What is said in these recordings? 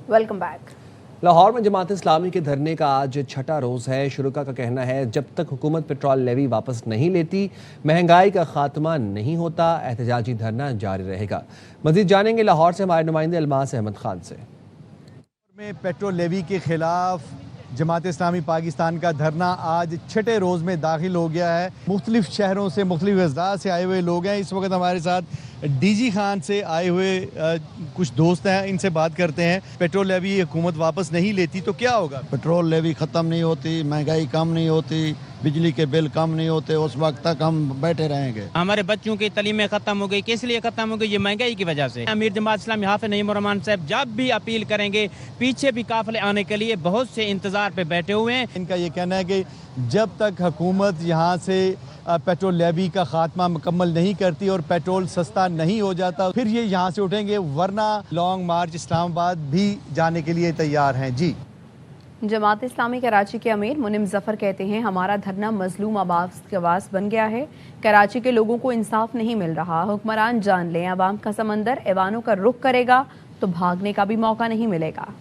Welcome back. Lahore में जमात इस्लामी के धरने का आज छठा रोज़ है। शुरका का कहना है जब तक हुकूमत पेट्रोल लेवी वापस नहीं लेती, महंगाई का खात्मा नहीं होता, एहतजाजी धरना जारी रहेगा। मजीद जानेंगे लाहौर से हमारे नुमाइंदे अलमास अहमद खान से। में पेट्रोल लेवी के खिलाफ जमात इस्लामी पाकिस्तान का धरना आज छठे रोज़ में दाखिल हो गया है। मुख्तलिफ शहरों से, मुख्तलिफ अज़लास से आए हुए लोग हैं। इस वक्त हमारे साथ डीजी खान से आए हुए कुछ दोस्त हैं, इनसे बात करते हैं। पेट्रोल लेवी हुकूमत वापस नहीं लेती तो क्या होगा? पेट्रोल लेवी ख़त्म नहीं होती, महंगाई कम नहीं होती, बिजली के बिल कम नहीं होते, उस वक्त तक हम बैठे रहेंगे। हमारे बच्चों की तलीमें खत्म हो गई। किस लिए खत्म हो गई? ये महंगाई की वजह से। अमीर जमात इस्लामी हाफिज नईम रहमान साहब जब भी अपील करेंगे, पीछे भी काफिले आने के लिए बहुत से इंतजार पे बैठे हुए हैं। इनका ये कहना है कि जब तक हुकूमत यहाँ से पेट्रोल लेवी का खात्मा मुकम्मल नहीं करती और पेट्रोल सस्ता नहीं हो जाता, फिर ये यहाँ से उठेंगे, वरना लॉन्ग मार्च इस्लामाबाद भी जाने के लिए तैयार हैं। जी, जमात इस्लामी कराची के अमीर मुनिम जफर कहते हैं हमारा धरना मजलूम आवाज़ की आवाज़ बन गया है। कराची के लोगों को इंसाफ नहीं मिल रहा। हुक्मरान जान लें, अवाम का समंदर ऐवानों का रुख करेगा तो भागने का भी मौका नहीं मिलेगा।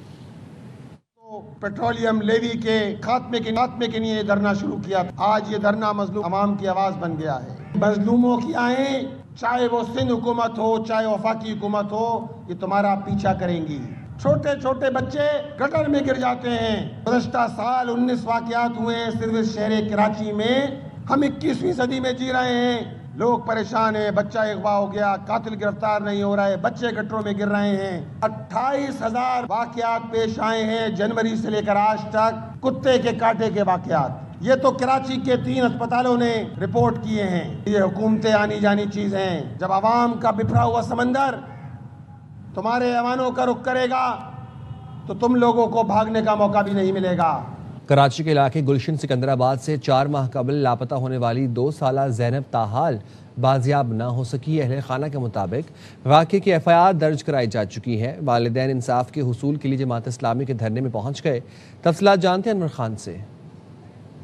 पेट्रोलियम लेवी के खात्मे के लिए धरना शुरू किया। आज ये धरना मजलूम अवाम की आवाज़ बन गया है। मजलूमों की आएँ, चाहे वो सिंध हुकूमत हो, चाहे वफाकी हुकूमत हो, ये तुम्हारा पीछा करेंगी। छोटे छोटे बच्चे गटर में गिर जाते हैं। गुज़श्ता साल 19 वाक़यात हुए सिर्फ शहर कराची में। हम 21वीं सदी में जी रहे हैं। लोग परेशान हैं, बच्चा अगवा हो गया, कातिल गिरफ्तार नहीं हो रहा है, बच्चे गटरों में गिर रहे हैं। 28,000 वाक़यात पेश आए हैं जनवरी से लेकर आज तक, कुत्ते के काटे के वाक़यात। ये तो कराची के 3 अस्पतालों ने रिपोर्ट किए हैं। ये हुकूमतें आनी जानी चीज़ हैं। जब आवाम का बिखरा हुआ समंदर तुम्हारे ऐवानों का रुख करेगा तो तुम लोगों को भागने का मौका भी नहीं मिलेगा। कराची के इलाके गुलशन सिकंदराबाद से 4 माह कबल लापता होने वाली 2 साला ज़ैनब ताहाल बाजियाब न हो सकी। अहले खाना के मुताबिक वाक़े की FIR दर्ज कराई जा चुकी है। वालिदैन इंसाफ के हुसूल के लिए जमात इस्लामी के धरने में पहुँच गए। तफसीलात जानते हैं अनवर खान से।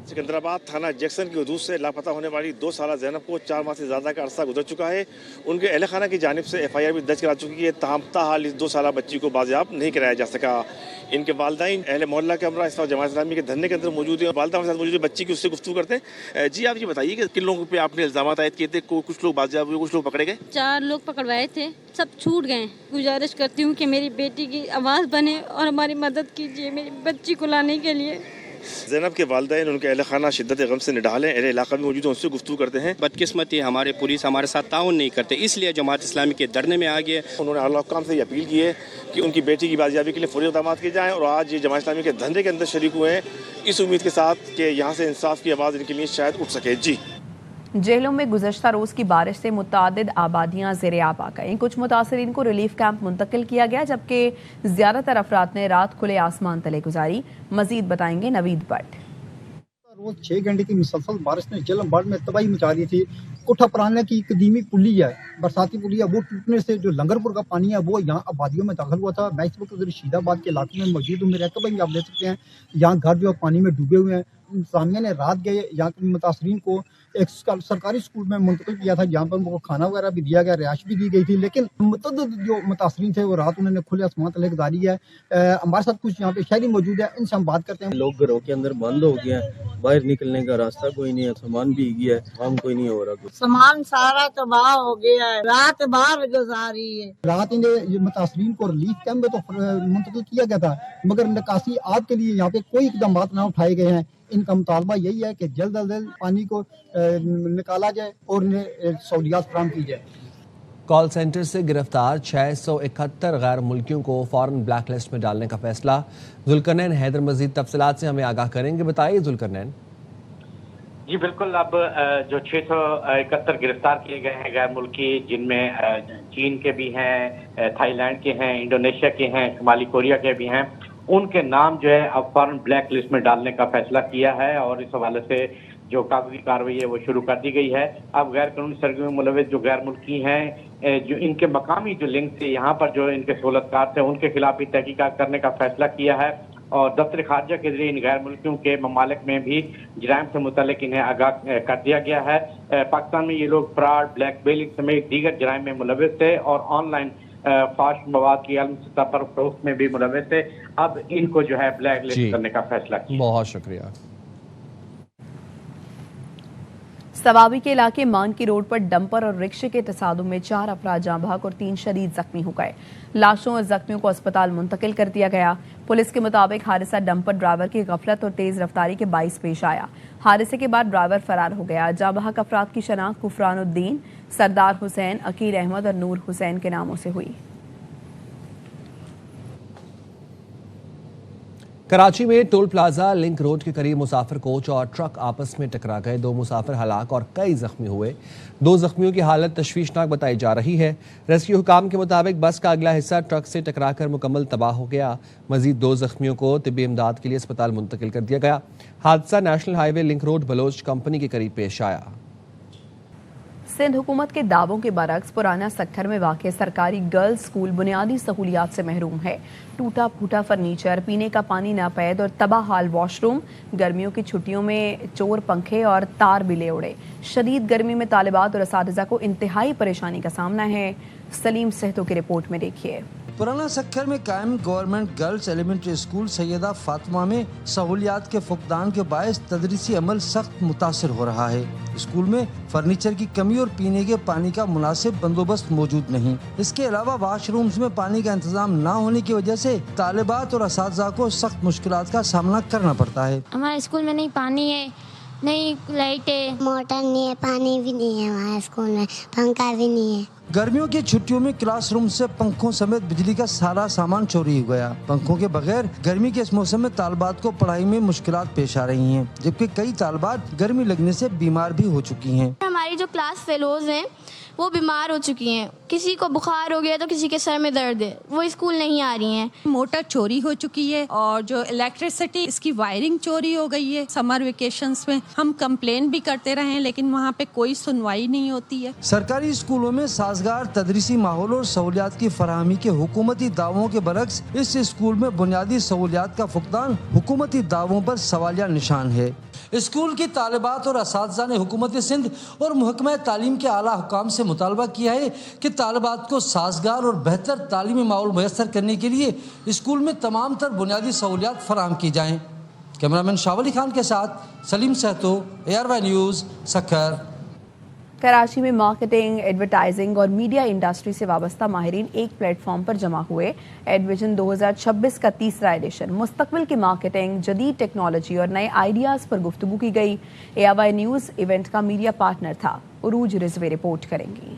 सिकंदराबाद थाना जैक्सन की हदूद से लापता होने वाली 2 साला ज़ैनब को 4 माह से ज़्यादा का अरसा गुजर चुका है। उनके अहले खाना की जानिब से FIR भी दर्ज करा चुकी है। ताहाल इस 2 साला बच्ची को बाजियाब नहीं कराया जा सका। इनके वालिदैन अहले मोहल्ला के हमरा इस वक्त जमात इस्लामी के धरने के अंदर मौजूद है। वालिदा हमारे साथ मौजूद है, बच्ची की उससे गुफ्तगू करते हैं। जी, आप ये बताइए कि किन लोगों पे आपने इल्ज़ाम आयद किए थे? कुछ लोग बाजियाब हुए, कुछ लोग पकड़े गए? 4 लोग पकड़वाए थे, सब छूट गए। गुजारिश करती हूँ कि मेरी बेटी की आवाज़ बने और हमारी मदद कीजिए मेरी बच्ची को लाने के लिए। ज़ैनब के वालिदैन उनके अहले खाना शिद्दत गम से निढाल हैं। अहले इलाका में मौजूद हैं, उनसे गुफ्तगू करते हैं। बदकिस्मती हमारे पुलिस हमारे साथ ताउन नहीं करते, इसलिए जमात इस्लामी के धरने में आ गए। उन्होंने आला हुक्काम से ये अपील की है कि उनकी बेटी की बाजियाबी के लिए फौरी इक़दाम किए जाएँ और आज ये जमात इस्लामी के धरने के अंदर शरीक हुए हैं इस उम्मीद के साथ कि यहाँ से इंसाफ की आवाज़ इनके लिए शायद उठ सके। जी, जेलों में गुज़श्ता रोज़ की बारिश से मुतअद्दिद आबादियाँ ज़ेरे आब आ गईं। कुछ मुतासरीन को रिलीफ कैंप मुंतकिल किया गया, जबकि ज़्यादातर अफराद ने रात खुले आसमान तले गुजारी। मज़ीद बताएंगे नवीद भट्ट। रोज 6 घंटे की मुसलसल बारिश ने जेलम बाढ़ में तबाही मचा दी थी। कोठा पुराना की कदीमी पुली है, बरसाती पुली है, वो टूटने से जो लंगरपुर का पानी है वो यहाँ आबादियों में दाखिल हुआ था। मैं इस वक्त रशीदाबाद के इलाके में मौजूद हूँ। मेरे तबाही आप देख सकते हैं, यहाँ घर जो पानी में डूबे हुए हैं। इंतजामिया ने रात गए यहाँ के मुतासरीन को एक सरकारी स्कूल में मुंतकिल किया था, जहाँ पर उनको खाना वगैरह भी दिया गया, रिहाइश भी दी गई थी। लेकिन मुतअद्दिद जो मुतासरीन थे वो रात उन्होंने खुले आसमान तले गुजारी है। हमारे साथ कुछ यहाँ पे शहरी मौजूद है, इनसे हम बात करते हैं। लोग घरों के अंदर बंद हो गए हैं, बाहर निकलने का रास्ता कोई नहीं है, सामान भी गया है, काम कोई नहीं हो रहा। कुछ सामान सारा तबाह हो गया है, रात बाहर गुजारी है। रात इन्हें मुतासरीन को रिलीफ कैंप में तो मुंतकिल किया गया था, मगर निकासी आप के लिए यहाँ पे कोई इकदाम ना उठाए गए हैं। इनका मुतालबा यही है कि जल्द अज जल्द पानी को निकाला जाए और इन्हें सहूलियात फराहम की जाए। कॉल सेंटर से गिरफ्तार 671 गैर मुल्कियों को फौरन ब्लैक लिस्ट में डालने का फैसला। जुल्करनैन हैदर मजीद तफसीलात से हमें आगाह करेंगे। बताइए जुल्करनैन। जी बिल्कुल, अब जो 671 गिरफ्तार किए गए हैं गैर मुल्की, जिनमें चीन के भी हैं, थाईलैंड के हैं, इंडोनेशिया के हैं, शुमाली कोरिया के भी हैं, उनके नाम जो है अब फौरन ब्लैक लिस्ट में डालने का फैसला किया है और इस हवाले से जो कागजी कार्रवाई है वो शुरू कर दी गई है। अब गैर कानूनी सरगर्मी में मुलविस जो गैर मुल्की हैं, जो इनके मकामी जो लिंक से यहाँ पर जो इनके सहूलतकार थे, उनके खिलाफ भी तहकीकात करने का फैसला किया है और दफ्तर खारजा के जरिए इन गैर मुल्कियों के ममालिक में भी जराइम से मुतल्लिक इन्हें आगाह कर दिया गया है। पाकिस्तान में ये लोग फ्रॉड, ब्लैकमेलिंग समेत दीगर जराइम में मुलविस थे और ऑनलाइन فاش مواد کی عالمی سطح پر فروخت میں بھی ملوث تھے. اب ان کو جو ہے بلیک لسٹ کرنے کا فیصلہ کیا. بہت شکریہ. سوابی کے علاقے مانکی روڈ پر ڈمپر اور رکشے کے تصادم میں 4 افراد جاں بحق اور 3 شدید زخمی ہو گئے. لاشوں اور زخمیوں کو اسپتال منتقل کر دیا گیا. پولیس کے مطابق حادثہ ڈمپر ڈرائیور کی غفلت اور تیز رفتاری کے باعث پیش آیا. حادثے کے بعد ڈرائیور فرار ہو گیا. جاں بحق افراد کی شناخت غفران الدین، سردار حسین، عقیل احمد اور نور حسین کے ناموں سے ہوئی. کراچی میں ٹول پلازا لنک روڈ کے قریب مسافر کوچ اور ٹرک آپس میں ٹکرا گئے. 2 مسافر ہلاک اور کئی زخمی ہوئے. 2 زخمیوں کی حالت تشویشناک بتائی جا رہی ہے. ریسکیو حکام کے مطابق بس کا اگلا حصہ ٹرک سے ٹکرا کر مکمل تباہ ہو گیا. مزید 2 زخمیوں کو طبی امداد کے لیے اسپتال منتقل کر دیا گیا. حادثہ نیشنل ہائی وے لنک روڈ بلوچ کمپنی کے قریب پیش آیا. سندھ حکومت کے دعووں کے برعکس پرانا سکھر میں واقع سرکاری گرلز اسکول بنیادی سہولیات سے محروم ہے. ٹوٹا پھوٹا فرنیچر، پینے کا پانی ناپید اور تباہ حال واش روم. گرمیوں کی چھٹیوں میں چور پنکھے اور تار بھی لے اڑے. شدید گرمی میں طالبات اور اساتذہ کو انتہائی پریشانی کا سامنا ہے. سلیم سہتو کی رپورٹ میں دیکھیے. پرانا سکھر میں قائم گورنمنٹ گرلز ایلیمنٹری اسکول سیدہ فاطمہ میں سہولیات کے فقدان کے باعث تدریسی عمل سخت متاثر ہو رہا ہے. اسکول میں فرنیچر کی کمی اور پینے کے پانی کا مناسب بندوبست موجود نہیں. اس کے علاوہ واش رومز میں پانی کا انتظام نہ ہونے کی وجہ سے طالبات اور اساتذہ کو سخت مشکلات کا سامنا کرنا پڑتا ہے. ہمارے اسکول میں نہیں پانی ہے، نہیں لائٹ ہے، موٹر نہیں ہے، پانی بھی نہیں ہے ہمارے اسکول میں، پنکھا بھی نہیں ہے. گرمیوں کی چھٹیوں میں کلاس روم سے پنکھوں سمیت بجلی کا سارا سامان چوری ہو گیا. پنکھوں کے بغیر گرمی کے اس موسم میں طالبات کو پڑھائی میں مشکلات پیش آ رہی ہیں، جبکہ کئی طالبات گرمی لگنے سے بیمار بھی ہو چکی ہیں. ہماری جو کلاس فیلوز ہیں وہ بیمار ہو چکی ہیں. کسی کو بخار ہو گیا تو کسی کے سر میں درد ہے، وہ اسکول نہیں آ رہی ہیں. موٹر چوری ہو چکی ہے اور جو الیکٹریسٹی اس کی وائرنگ چوری ہو گئی ہے. سمر ویکیشنز میں ہم کمپلین بھی کرتے رہے ہیں لیکن وہاں پہ کوئی سنوائی نہیں ہوتی ہے. سرکاری اسکولوں میں سازگار تدریسی ماحول اور سہولیات کی فراہمی کے حکومتی دعووں کے برعکس اس اسکول میں بنیادی سہولیات کا فقدان حکومتی دعووں پر سوالیہ نشان ہے. اسکول کی طالبات اور اساتذہ نے حکومت سندھ اور محکمہ تعلیم کے اعلیٰ حکام سے مطالبہ کیا ہے کہ طالبات کو سازگار اور بہتر تعلیمی ماحول میسر کرنے کے لیے اسکول میں تمام تر بنیادی سہولیات فراہم کی جائیں. کیمرامین شاہ ولی خان کے ساتھ سلیم سہتو، ARY نیوز، سکھر. کراچی میں مارکیٹنگ، ایڈورٹائزنگ اور میڈیا انڈسٹری سے وابستہ ماہرین ایک پلیٹ فارم پر جمع ہوئے. ایڈویژن 2026 کا 3را ایڈیشن مستقبل کی مارکیٹنگ، جدید ٹیکنالوجی اور نئے آئیڈیاز پر گفتگو کی گئی. ARY نیوز ایونٹ کا میڈیا پارٹنر تھا. عروج رضوی رپورٹ کریں گی.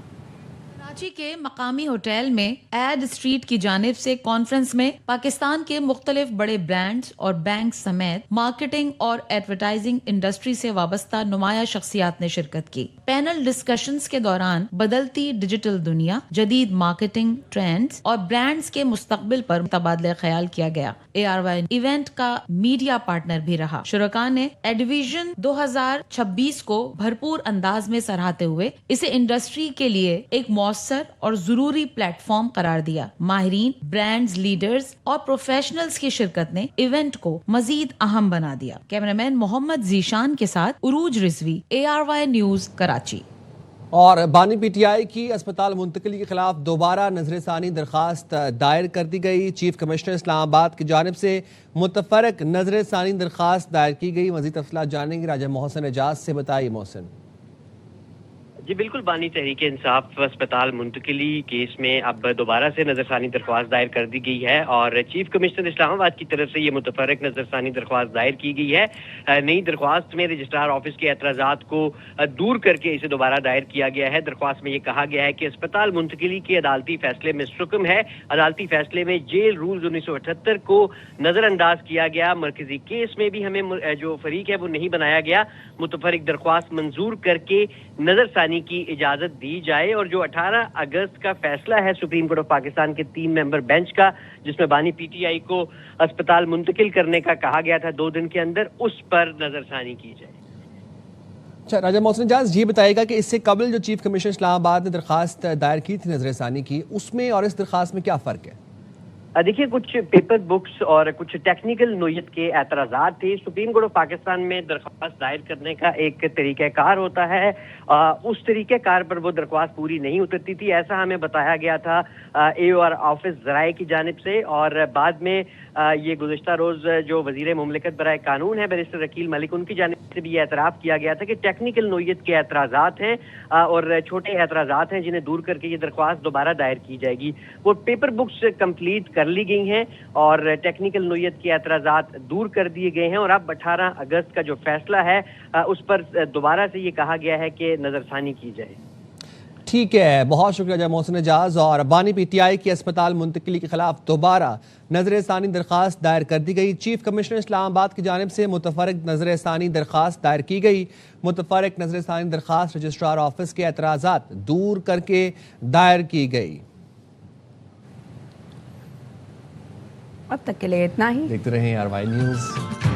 کراچی کے مقامی ہوٹل میں ایڈ اسٹریٹ کی جانب سے کانفرنس میں پاکستان کے مختلف بڑے برانڈز اور بینک سمیت مارکیٹنگ اور ایڈورٹائزنگ انڈسٹری سے وابستہ نمایاں شخصیات نے شرکت کی. پینل ڈسکشنز کے دوران بدلتی ڈیجیٹل دنیا، جدید مارکیٹنگ ٹرینڈز اور برانڈز کے مستقبل پر تبادلہ خیال کیا گیا. ARY ایونٹ کا میڈیا پارٹنر بھی رہا. شرکاء نے ایڈویژن 2026 کو بھرپور انداز میں سراہتے ہوئے اسے انڈسٹری کے لیے ایک مؤثر اور ضروری پلیٹ فارم قرار دیا. ماہرین، برانڈز، لیڈرز اور پروفیشنلز کی شرکت نے ایونٹ کو مزید اہم بنا دیا. کیمرامین محمد ذیشان کے ساتھ عروج رضوی، ARY نیوز، کراچی. اور بانی PTI کی اسپتال منتقلی کے خلاف دوبارہ نظر ثانی درخواست دائر کر دی گئی. چیف کمشنر اسلام آباد کی جانب سے متفرق نظر ثانی درخواست دائر کی گئی. مزید تفصیلات جانیں گے راجہ محسن اعجاز سے. بتائیے محسن. جی بالکل، بانی تحریک انصاف اسپتال منتقلی کیس میں اب دوبارہ سے نظر ثانی درخواست دائر کر دی گئی ہے اور چیف کمشنر اسلام آباد کی طرف سے یہ متفرق نظر ثانی درخواست دائر کی گئی ہے. نئی درخواست میں رجسٹرار آفس کے اعتراضات کو دور کر کے اسے دوبارہ دائر کیا گیا ہے. درخواست میں یہ کہا گیا ہے کہ اسپتال منتقلی کے عدالتی فیصلے میں سکم ہے. عدالتی فیصلے میں جیل رولز 1978 کو نظر انداز کیا گیا. مرکزی کیس میں بھی ہمیں جو فریق ہے وہ نہیں بنایا گیا. متفرق درخواست منظور کر کے نظر ثانی کی اجازت دی جائے اور جو 18 اگست کا فیصلہ ہے سپریم کورٹ آف پاکستان کے 3 ممبر بینچ کا، جس میں بانی PTI کو اسپتال منتقل کرنے کا کہا گیا تھا 2 دن کے اندر، اس پر نظر ثانی کی جائے. اچھا راجہ محسن اعجاز، یہ بتائے گا کہ اس سے قبل جو چیف کمشنر اسلام آباد نے درخواست دائر کی تھی نظر ثانی کی، اس میں اور اس درخواست میں کیا فرق ہے؟ देखिए, कुछ पेपर बुक्स और कुछ टेक्निकल नोयत के एतराज़ात थे। सुप्रीम कोर्ट ऑफ पाकिस्तान में दरख्वास्त दायर करने का एक तरीक़ाकार होता है, उस तरीक़ाकार पर वो दरख्वास्त पूरी नहीं उतरती थी, ऐसा हमें बताया गया था AOR ऑफिस ज़राए की जानिब से। और बाद में ये गुज़िश्ता रोज़ जो वज़ीर मुमलिकत बराए कानून है बैरिस्टर अकील मलिक, उनकी जानिब से भी ये एतराफ़ किया गया था कि टेक्निकल नोयत के एतराज़ात हैं और छोटे एतराज़ात हैं जिन्हें दूर करके ये दरख्वास्त दोबारा दायर की जाएगी। वो पेपर बुक्स कंप्लीट कर ली गई हैं और टेक्निकल नोयत के एतराज़ात दूर कर दिए गए हैं और अब 18 अगस्त का जो फैसला है उस पर दोबारा से ये कहा गया है कि नज़रसानी की जाए। ठीक है, बहुत शुक्रिया जय मोहसिन एजाज। और बानी PTI की अस्पताल मुंतकिली के खिलाफ दोबारा नजरसानी दरख्वास्त दायर कर दी गई। चीफ कमिश्नर इस्लामाबाद की जानिब से मुतफरक नजरसानी दरख्वास्त दायर की गई। मुतफरक नजरसानी दरख्वास्त रजिस्ट्रार ऑफिस के एतराज़ात दूर करके दायर की गई। अब तक के लिए इतना ही। देखते रहें RY न्यूज़।